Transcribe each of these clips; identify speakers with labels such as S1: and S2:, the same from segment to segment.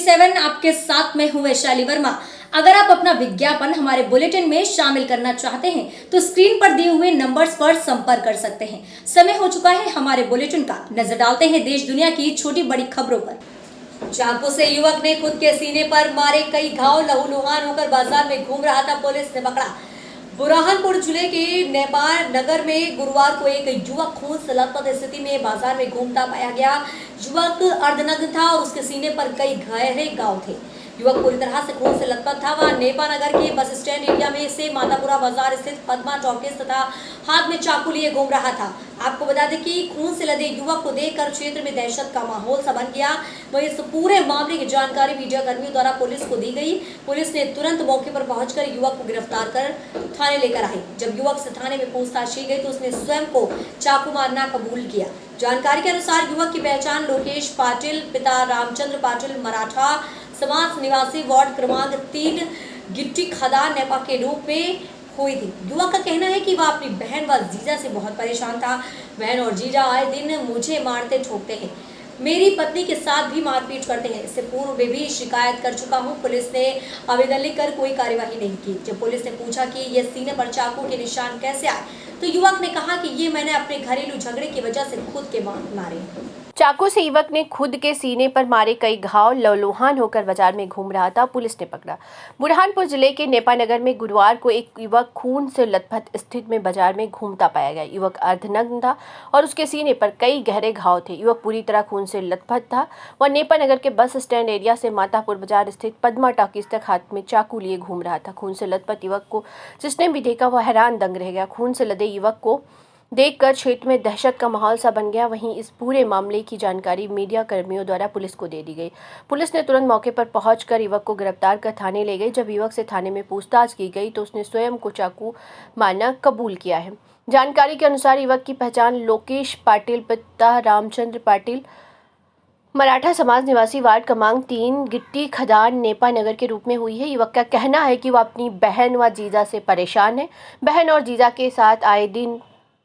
S1: 77 आपके साथ में हूँ वैशाली वर्मा। अगर आप अपना विज्ञापन हमारे बुलेटिन में शामिल करना चाहते हैं तो स्क्रीन पर दिए हुए नंबर्स पर संपर्क कर सकते हैं। समय हो चुका है हमारे बुलेटिन का। नजर डालते हैं देश दुनिया की छोटी बड़ी खबरों पर। चाकू से युवक ने खुद के सीने पर मारे कई घाव, लहूलुहान होकर बाजार में घूम रहा था, पुलिस ने पकड़ा। बुरहानपुर जिले के नेपाल नगर में गुरुवार को एक युवक खून से लथपथ स्थिति में बाजार में घूमता पाया गया। युवक अर्धनग्न था और उसके सीने पर कई गहरे घाव थे। युवक पूरी तरह से खून से लथपथ था। वह नेपाल नगर के बस स्टैंड एरिया में से मातापुरा बाजार स्थित पद्मा टॉकीज तथा हाथ में चाकू लिए घूम रहा था। आपको बता दें कि खून से लदे युवक को देखकर क्षेत्र में दहशत का माहौल सा बन गया। वहीं इस पूरे मामले की जानकारी मीडिया कर्मियों द्वारा पुलिस को दी गई। पुलिस ने तुरंत मौके पर पहुंचकर युवक को गिरफ्तार कर थाने लेकर आई। जब युवक से थाने में पूछताछ की गई तो उसने स्वयं को चाकू मारना कबूल किया। जानकारी के अनुसार युवक की पहचान लोकेश पाटिल, पिता रामचंद्र पाटिल, मराठा समाज निवासी, वार्ड क्रमांक 3 गिट्टी खदान नेपाल के रूप में हुई थी। युवक का कहना है कि वह अपनी बहन व जीजा से बहुत परेशान था। बहन और जीजा आए दिन मुझे मारते ठोकते हैं, मेरी पत्नी के साथ भी मारपीट करते हैं। इससे पूर्व में भी शिकायत कर चुका हूं। पुलिस ने आवेदन लिखकर कोई कार्यवाही नहीं की। जब पुलिस ने पूछा कि ये सीने पर चाकू के निशान कैसे आए तो युवक ने कहा कि ये मैंने अपने घरेलू झगड़े की वजह से खुद के मारे।
S2: चाकू से युवक ने खुद के सीने पर मारे कई घाव, लहूलुहान होकर बाजार में घूम रहा था, पुलिस ने पकड़ा। बुरहानपुर जिले के नेपाल नगर में गुरुवार को एक युवक खून से लथपथ स्थिति में बाजार में घूमता पाया गया। युवक अर्धनग्न था और उसके सीने पर कई गहरे घाव थे। युवक पूरी तरह खून से लथपथ था। वह नेपाल नगर के बस स्टैंड एरिया से मातापुर बाजार स्थित पद्मा टॉकीज तक हाथ में चाकू लिए घूम रहा था। खून से लथपथ युवक को जिसने भी देखा वह हैरान दंग रह गया। खून से लदे युवक को देखकर क्षेत्र में दहशत का माहौल सा बन गया। वहीं इस पूरे मामले की जानकारी मीडिया कर्मियों द्वारा पुलिस को दे दी गई। पुलिस ने तुरंत मौके पर पहुंचकर युवक को गिरफ्तार कर थाने ले गई। जब युवक से थाने में पूछताछ की गई तो उसने स्वयं को चाकू मारना कबूल किया है। जानकारी के अनुसार युवक की पहचान लोकेश पाटिल, पिता रामचंद्र पाटिल, मराठा समाज निवासी, वार्ड क्रमांक 3 गिट्टी खदान नेपाल नगर के रूप में हुई है। युवक का कहना है कि वह अपनी बहन व जीजा से परेशान है। बहन और जीजा के साथ आए दिन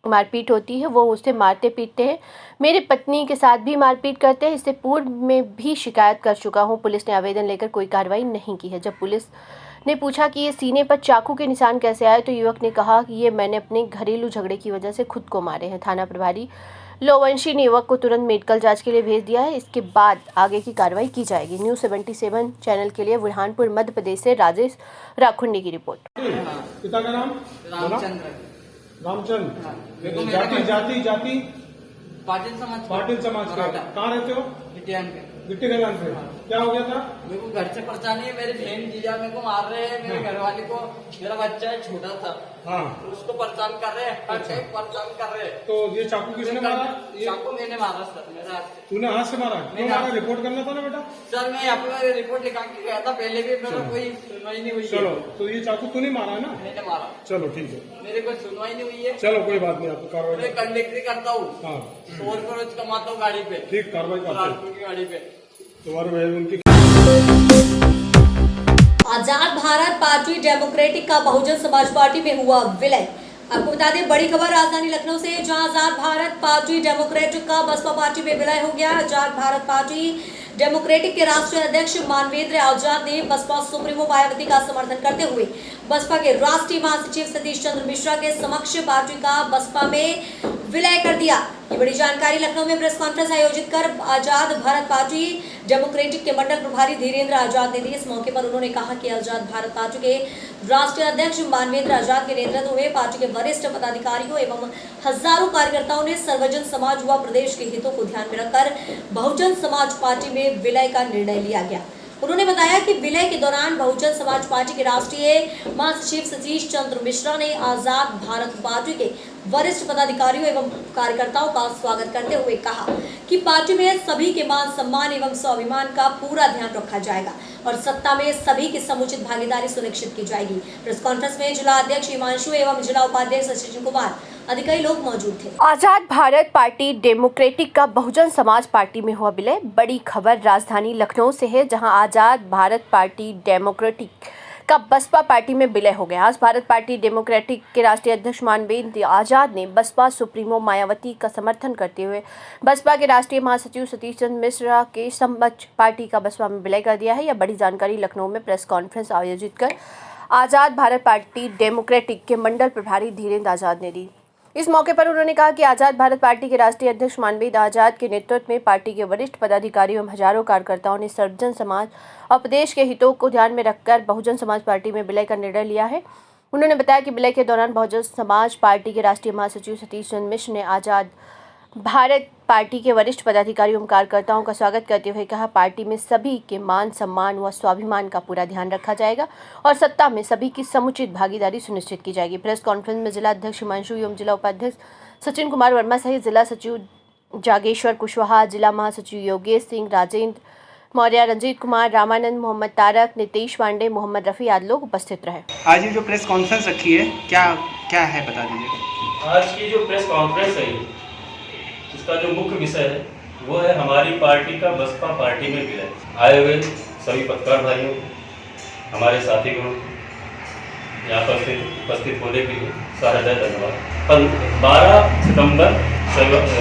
S2: मारपीट होती है, वो उसे मारते पीटते हैं, मेरी पत्नी के साथ भी मारपीट करते हैं। इससे पूर्व में भी शिकायत कर चुका हूं। पुलिस ने आवेदन लेकर कोई कार्रवाई नहीं की है। जब पुलिस ने पूछा कि ये सीने पर चाकू के निशान कैसे आए तो युवक ने कहा कि ये मैंने अपने घरेलू झगड़े की वजह से खुद को मारे हैं। थाना प्रभारी लोवंशी ने युवक को तुरंत मेडिकल जांच के लिए भेज दिया है। इसके बाद आगे की कार्रवाई की जाएगी। न्यूज़ 77 चैनल के लिए बुरहानपुर मध्य प्रदेश से राजेश राखुंडी की रिपोर्ट।
S3: पिता का नाम? रामचंद्र। जाति जाति
S4: पाटिल समाज
S3: का। कहाँ रहते हो? गिट्टी खदान पे। क्या हो गया था?
S4: मेरे को घर से परेशानी है, मेरी बहन जीजा मेरे को मार रहे हैं, मेरे घर वाले को, मेरा बच्चा है छोटा था,
S3: हाँ,
S4: उसको परेशान कर रहे हैं,
S3: अच्छा,
S4: परेशान कर रहे हैं।
S3: तो ये चाकू किसने मारा?
S4: चाकू मैंने मारा सर, मेरा हाथ से।
S3: तूने हाथ से मारा? क्यों मारा? रिपोर्ट करना था ना बेटा।
S4: सर मैं यहाँ पे रिपोर्ट लिखा के गया था, पहले भी मेरा कोई सुनवाई नहीं हुई।
S3: चलो, तो ये चाकू तूने मारा है ना?
S4: मैंने मारा।
S3: चलो ठीक है,
S4: मेरे को सुनवाई नहीं हुई है।
S3: चलो कोई बात नहीं, आपको कार्रवाई।
S4: मैं कंडक्टरी करता हूँ,
S3: हाँ,
S4: 100 रुपये रोज कमाता हूँ गाड़ी पे।
S3: ठीक, कार्रवाई करते
S4: की गाड़ी पे।
S3: तुम्हारे बहन उनकी।
S1: आजाद भारत पार्टी डेमोक्रेटिक का बहुजन समाज पार्टी में हुआ विलय। आपको बता दें बड़ी खबर राजधानी लखनऊ से, जहां आजाद भारत पार्टी डेमोक्रेटिक का बसपा पार्टी में विलय हो गया। आजाद भारत पार्टी डेमोक्रेटिक के राष्ट्रीय अध्यक्ष मानवेंद्र आजाद ने बसपा सुप्रीमो मायावती का समर्थन करते हुए बसपा के राष्ट्रीय महासचिव सतीश चंद्र मिश्रा के समक्ष पार्टी का बसपा में विलय कर दिया। ये बड़ी जानकारी लखनऊ में प्रेस कॉन्फ्रेंस आयोजित कर आजाद भारत पार्टी डेमोक्रेटिक के मंडल प्रभारी धीरेन्द्र आजाद ने दी। इस मौके पर उन्होंने कहा कि आजाद भारत पार्टी के राष्ट्रीय अध्यक्ष मानवेंद्र आजाद के नेतृत्व में पार्टी के वरिष्ठ पदाधिकारियों एवं हजारों कार्यकर्ताओं ने सर्वजन समाज व प्रदेश के हितों को ध्यान में रखकर बहुजन समाज पार्टी में विलय का निर्णय लिया गया। उन्होंने बताया कि विलय के दौरान बहुजन समाज पार्टी के राष्ट्रीय महासचिव सतीश चंद्र मिश्रा ने आजाद भारत पार्टी के वरिष्ठ पदाधिकारियों एवं कार्यकर्ताओं का स्वागत करते हुए कहा कि पार्टी में सभी के मान सम्मान एवं स्वाभिमान का पूरा ध्यान रखा जाएगा और सत्ता में सभी की समुचित भागीदारी सुनिश्चित की जाएगी। प्रेस कॉन्फ्रेंस में जिला अध्यक्ष हिमांशु एवं जिला उपाध्यक्ष सचिन कुमार आदि कई लोग मौजूद थे।
S2: आजाद भारत पार्टी डेमोक्रेटिक का बहुजन समाज पार्टी में हुआ विलय। बड़ी खबर राजधानी लखनऊ से है, जहां आजाद भारत पार्टी डेमोक्रेटिक का बसपा पार्टी में विलय हो गया। आज भारत पार्टी डेमोक्रेटिक के राष्ट्रीय अध्यक्ष मानवेंद्र आजाद ने बसपा सुप्रीमो मायावती का समर्थन करते हुए बसपा के राष्ट्रीय महासचिव सतीश चंद्र मिश्रा के समक्ष पार्टी का बसपा में विलय कर दिया है। यह बड़ी जानकारी लखनऊ में प्रेस कॉन्फ्रेंस आयोजित कर आजाद भारत पार्टी डेमोक्रेटिक के मंडल प्रभारी धीरेन्द्र आजाद ने दी। इस मौके पर उन्होंने कहा कि आजाद भारत पार्टी के राष्ट्रीय अध्यक्ष मानवेंद्र आजाद के नेतृत्व में पार्टी के वरिष्ठ पदाधिकारियों एवं हजारों कार्यकर्ताओं ने सर्वजन समाज और प्रदेश के हितों को ध्यान में रखकर बहुजन समाज पार्टी में विलय का निर्णय लिया है। उन्होंने बताया कि विलय के दौरान बहुजन समाज पार्टी के राष्ट्रीय महासचिव सतीश चंद्र मिश्र ने आजाद भारत पार्टी के वरिष्ठ पदाधिकारियों एवं कार्यकर्ताओं का स्वागत करते हुए कहा, पार्टी में सभी के मान सम्मान व स्वाभिमान का पूरा ध्यान रखा जाएगा और सत्ता में सभी की समुचित भागीदारी सुनिश्चित की जाएगी। प्रेस कॉन्फ्रेंस में जिला अध्यक्ष हिमांशु एवं जिला उपाध्यक्ष सचिन कुमार वर्मा सहित जिला सचिव जागेश्वर कुशवाहा, जिला महासचिव योगेश सिंह, राजेंद्र मौर्य, रंजीत कुमार, रामानंद, मोहम्मद तारक, नितेश पांडे, मोहम्मद रफ़ी आदि लोग उपस्थित रहे।
S5: आज ये जो प्रेस कॉन्फ्रेंस रखी है क्या है बता दीजिए।
S6: आज की जो प्रेस कॉन्फ्रेंस है इसका जो मुख्य विषय है वो है हमारी पार्टी का बसपा पार्टी में विलय। आए हुए सभी पत्रकार भाइयों, हमारे साथीगण यहाँ पर उपस्थित होने के लिए सहृदय धन्यवाद। 12 सितंबर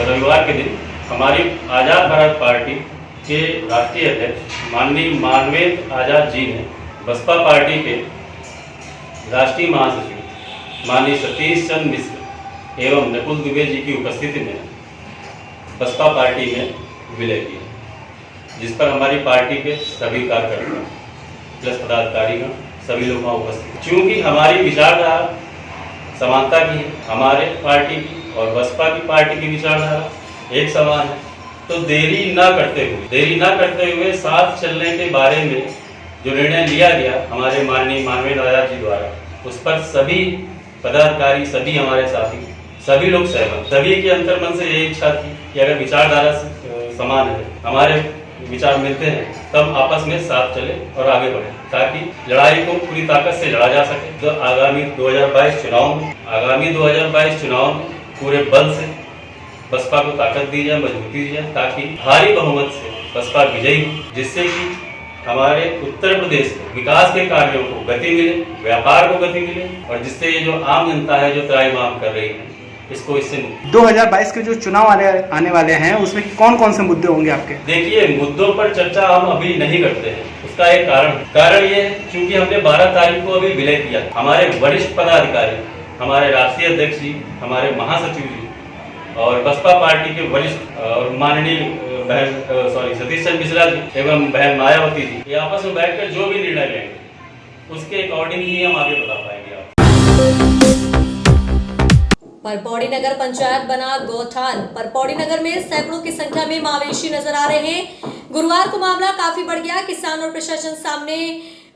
S6: रविवार के दिन हमारी आज़ाद भारत पार्टी के राष्ट्रीय अध्यक्ष माननीय मानवेंद्र आजाद जी ने बसपा पार्टी के राष्ट्रीय महासचिव माननीय सतीश चंद्र मिश्र एवं नकुल दुबे जी की उपस्थिति में बसपा पार्टी में विलय किया, जिस पर हमारी पार्टी के सभी कार्यकर्ता प्लस पदाधिकारीगण सभी लोग वहाँ उपस्थित। चूँकि हमारी विचारधारा समानता की है, हमारे पार्टी की और बसपा की पार्टी की विचारधारा एक समान है, तो देरी न करते हुए साथ चलने के बारे में जो निर्णय लिया गया हमारे माननीय मानवेंद्र आजाद जी द्वारा, उस पर सभी पदाधिकारी, सभी हमारे साथी, सभी लोग सहमत। सभी के अंतर्मन से यही इच्छा थी कि अगर विचारधारा समान है, हमारे विचार मिलते हैं, तब आपस में साथ चले और आगे बढ़े, ताकि लड़ाई को पूरी ताकत से लड़ा जा सके। तो आगामी 2022 चुनाव में पूरे बल से बसपा को ताकत दी जाए, मजबूती दी जाए, ताकि भारी बहुमत से बसपा विजयी हो, जिससे कि हमारे उत्तर प्रदेश में विकास के कार्यों को गति मिले, व्यापार को गति मिले, और जिससे ये जो आम जनता है जो त्राहिमाम कर रही है, इसको इससे
S5: 2022 के जो चुनाव आने वाले हैं उसमें कौन कौन से मुद्दे होंगे आपके?
S6: देखिए, मुद्दों पर चर्चा हम अभी नहीं करते हैं। उसका एक कारण ये है, चूंकि हमने 12 तारीख को अभी विलय किया। हमारे वरिष्ठ पदाधिकारी, हमारे राष्ट्रीय अध्यक्ष जी, हमारे महासचिव जी और बसपा पार्टी के वरिष्ठ और माननीय सतीश चंद्र मिश्रा जी एवं बहन मायावती जी, ये आपस में बैठकर जो भी निर्णय लेंगे उसके अकॉर्डिंग ही हम आगे बता पाएंगे।
S1: परपौड़ी नगर पंचायत बना गौठान। परपौड़ी नगर में सैकड़ों की संख्या में मवेशी नजर आ रहे हैं। गुरुवार को मामला काफी बढ़ गया। किसान और प्रशासन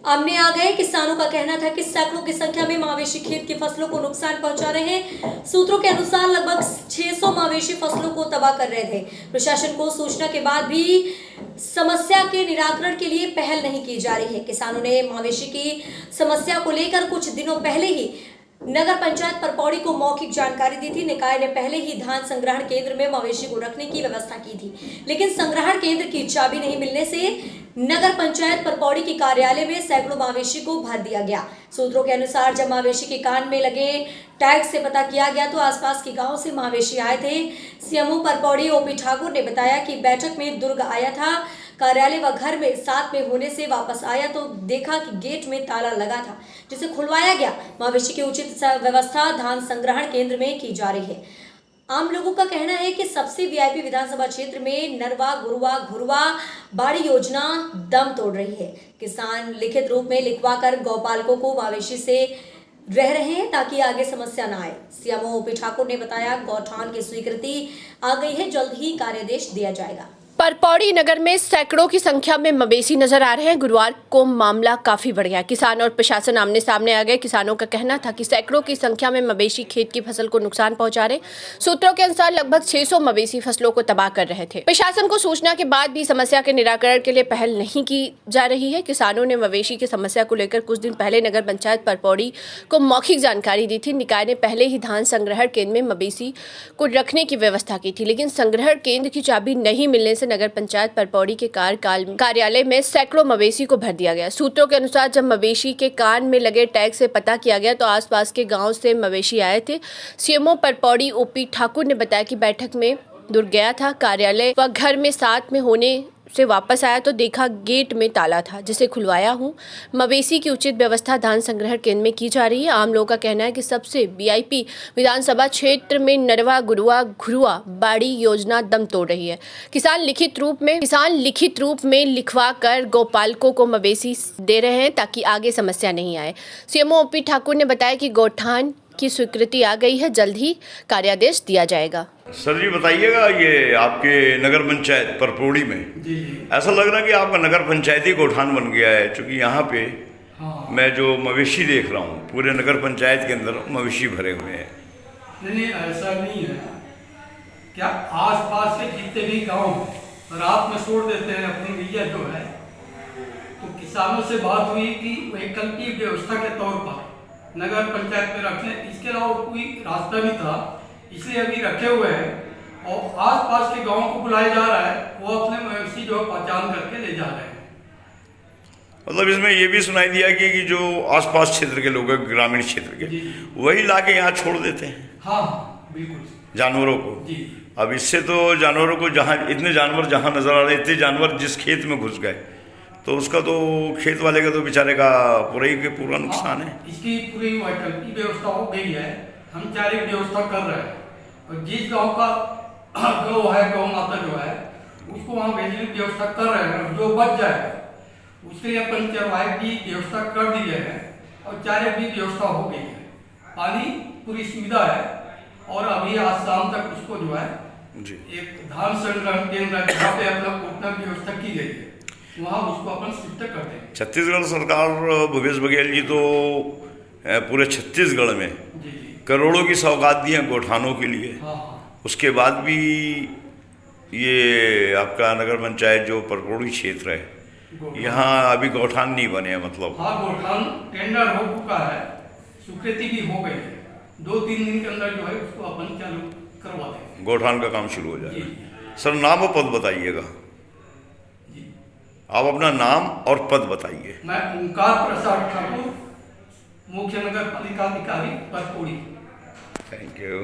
S1: आमने आ गए। किसानों का कहना था कि सैकड़ों की संख्या में मवेशी खेत की फसलों को नुकसान पहुंचा रहे हैं। सूत्रों के अनुसार लगभग 600 मवेशी फसलों को तबाह कर रहे थे। प्रशासन को सूचना के बाद भी समस्या के निराकरण के लिए पहल नहीं की जा रही है। किसानों ने मवेशी की समस्या को लेकर कुछ दिनों पहले ही नगर पंचायत परपौड़ी को मौखिक जानकारी दी थी। निकाय ने पहले ही धान संग्रहण केंद्र में मवेशी को रखने की व्यवस्था की थी, लेकिन संग्रहण केंद्र की चाबी नहीं मिलने से नगर पंचायत परपौड़ी के कार्यालय में सैकड़ों मवेशी को भर दिया गया। सूत्रों के अनुसार जब मवेशी के कान में लगे टैग से पता किया गया तो आसपास के गांव से मवेशी आए थे। सीएमओ परपौड़ी ओपी ठाकुर ने बताया कि बैठक में दुर्ग आया था। कार्यालय व घर में साथ में होने से वापस आया तो देखा कि गेट में ताला लगा था, जिसे खुलवाया गया। मवेशी की उचित व्यवस्था धान संग्रहण केंद्र में की जा रही है। आम लोगों का कहना है कि सबसे वीआईपी विधानसभा क्षेत्र में नरवा गुरुवा घुरवा बाड़ी योजना दम तोड़ रही है। किसान लिखित रूप में लिखवाकर गौपालकों को मवेशी से रह रहे हैं ताकि आगे समस्या न आए। सीएमओ ओपी ठाकुर ने बताया गौठान की स्वीकृति आ गई है, जल्द ही कार्यादेश दिया जाएगा।
S2: परपौड़ी नगर में सैकड़ों की संख्या में मवेशी नजर आ रहे हैं। गुरुवार को मामला काफी बढ़ गया। किसान और प्रशासन आमने सामने आ गए। किसानों का कहना था कि सैकड़ों की संख्या में मवेशी खेत की फसल को नुकसान पहुंचा रहे। सूत्रों के अनुसार लगभग 600 मवेशी फसलों को तबाह कर रहे थे। प्रशासन को सूचना के बाद भी समस्या के निराकरण के लिए पहल नहीं की जा रही है। किसानों ने मवेशी की समस्या को लेकर कुछ दिन पहले नगर पंचायत परपौड़ी को मौखिक जानकारी दी थी। निकाय ने पहले ही धान संग्रहण केंद्र में मवेशी को रखने की व्यवस्था की थी, लेकिन संग्रहण केंद्र की चाबी नहीं मिलने से से नगर पंचायत परपौड़ी के कार्यालय में सैकड़ों मवेशी को भर दिया गया। सूत्रों के अनुसार जब मवेशी के कान में लगे टैग से पता किया गया तो आसपास के गांव से मवेशी आए थे। सीएमओ परपौड़ी ओपी ठाकुर ने बताया कि बैठक में दूर गया था, कार्यालय व घर में साथ में होने से वापस आया तो देखा गेट में ताला था, जिसे खुलवाया हूँ। मवेशी की उचित व्यवस्था धान संग्रह केंद्र में की जा रही है। आम लोगों का कहना है कि सबसे वीआईपी विधानसभा क्षेत्र में नरवा गुरुआ घुरुआ बाड़ी योजना दम तोड़ रही है। किसान लिखित रूप में लिखवा कर गौपालकों को मवेशी दे रहे हैं ताकि आगे समस्या नहीं आए। सीएमओ ओपी ठाकुर ने बताया कि गौठान की स्वीकृति आ गई है, जल्द ही कार्यादेश दिया जाएगा।
S7: सर जी बताइएगा, ये आपके नगर पंचायत परपौड़ी में
S3: जी
S7: ऐसा लग रहा है कि आपका नगर पंचायती गौठान बन गया है, क्योंकि यहाँ पे
S3: हाँ।
S7: मैं जो मवेशी देख रहा हूँ पूरे नगर पंचायत के अंदर मवेशी भरे हुए हैं।
S3: नहीं ऐसा नहीं है। क्या आसपास के जितने भी गांव रात में छोड़ देते हैं अपनी गैया जो है, तो किसानों से बात हुई कि वैकल्पिक व्यवस्था के तौर पर नगर पंचायत में रखने, इसके अलावा कोई रास्ता नहीं था, इसलिए अभी रखे हुए हैं और आसपास के गांवों को बुलाया जा रहा है, वो अपने मवेशी जो पहचान करके ले जा रहे हैं।
S7: मतलब इसमें ये भी सुनाई दिया कि जो आसपास क्षेत्र के लोग हैं, ग्रामीण क्षेत्र के, वही लाके यहाँ छोड़ देते हैं।
S3: हाँ बिल्कुल,
S7: जानवरों को।
S3: जी।
S7: अब इससे तो जानवरों को जहाँ इतने जानवर जहाँ नजर आ रहे, इतने जानवर जिस खेत में घुस गए, तो उसका तो खेत वाले का तो बेचारे का पूरा नुकसान है।
S3: इसकी पूरी वैकल्पिक व्यवस्था हो गई है, हम चारे व्यवस्था कर रहे हैं और जिस गांव का गौ है, गौ माता जो है, उसको वहाँ भेजने की व्यवस्था कर रहे हैं। जो बच जाए उसके लिए अपन चरवाहे की व्यवस्था कर दी है और चारे की व्यवस्था हो गई है। पानी पूरी सुविधा है और अभी आज शाम तक उसको जो है
S7: जी
S3: एक धान संग्रहण केंद्र जहाँ पे अपना उतना व्यवस्था की गई है, वहाँ उसको अपन शिफ्ट कर देंगे।
S7: छत्तीसगढ़ सरकार, भूपेश बघेल जी तो पूरे छत्तीसगढ़ में
S3: जी
S7: करोड़ों की सौगात दी है गौठानों के लिए।
S3: हाँ।
S7: उसके बाद भी ये आपका नगर पंचायत जो परपौड़ी क्षेत्र है, यहाँ अभी गौठान नहीं बने हैं। मतलब
S3: हाँ, गौठान टेंडर हो चुका है, स्वीकृति भी हो गई है, 2-3 दिन के अंदर जो है उसको अपन चालू करवा देंगे।
S7: गौठान का काम शुरू हो जाएगा। सर नाम और पद बताइएगा। आप अपना नाम और पद बताइए।
S3: मैं ओंकार प्रसाद ठाकुर, मुख्य नगर पालिका अधिकारी परपौड़ी।
S7: Thank you.